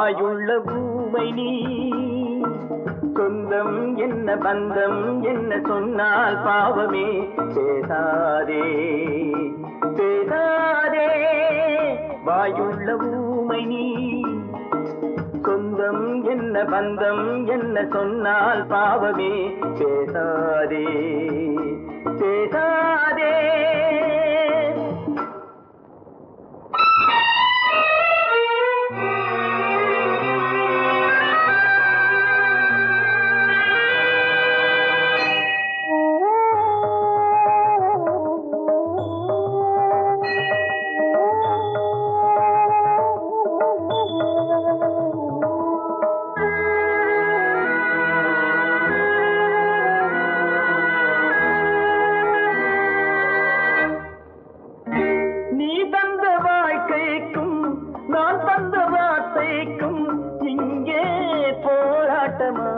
வாயுள்ள பூமை நீ. சொந்தம் என்ன பந்தம் என்ன சொன்னால் பாவமே. பேசாதே பேசாதே வாயுள்ள பூமை நீ. சொந்தம் என்ன பந்தம் என்ன சொன்னால் பாவமே. பேசாதே பேசாதே. நான் தந்த வார்த்தைக்கும் இங்கே போராட்டமா?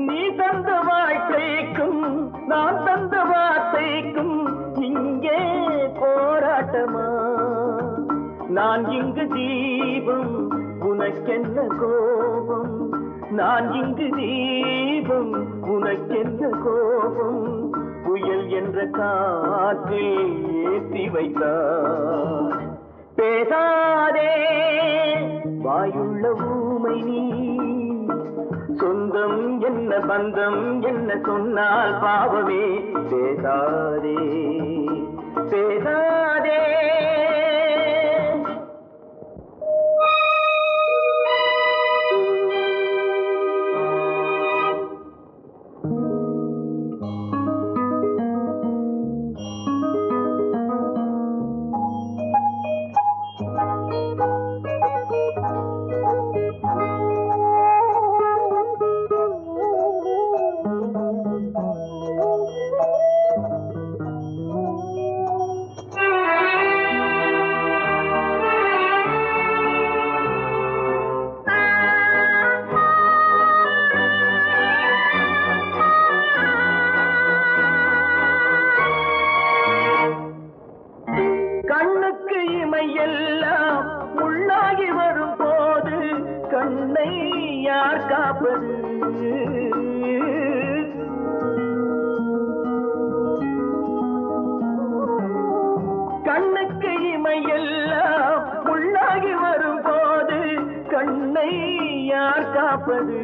நீ தந்த வாழ்க்கைக்கும் நான் தந்த வார்த்தைக்கும் இங்கே போராட்டமா? நான் இங்கு தீபம் உனக்கென்ன கோபம்? நான் இங்கு தீபம் உனக்கென்ன கோபம்? புயல் என்ற காற்றில் ஏற்றி வைத்தார். பேசாதே வாயுள்ள ஊமை நீ. சொந்தம் என்ன பந்தம் என்ன சொன்னால் பாவமே. பேசாதே பேசாதே. கண்ணுக்கு இமையெல்லாம் முள்ளாகி வரும் போது கண்ணை யார் காப்பது? கண்ணுக்கு இமையெல்லாம் முள்ளாகி வரும் போது கண்ணை யார் காப்பது?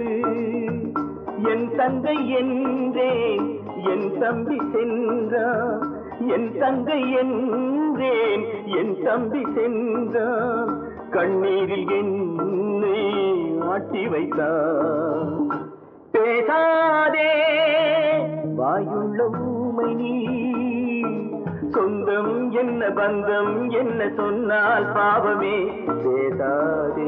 என் தங்கை என்றேன் என் தம்பி சென்றான். என் தங்கை என்றேன் என் தம்பி சென்றான். கண்ணீரில் என்னை ஆட்டி வைத்தான். பேசாதே வாயுள்ள ஊமை நீ. சொந்தம் என்ன பந்தம் என்ன சொன்னால் பாவமே. பேசாதே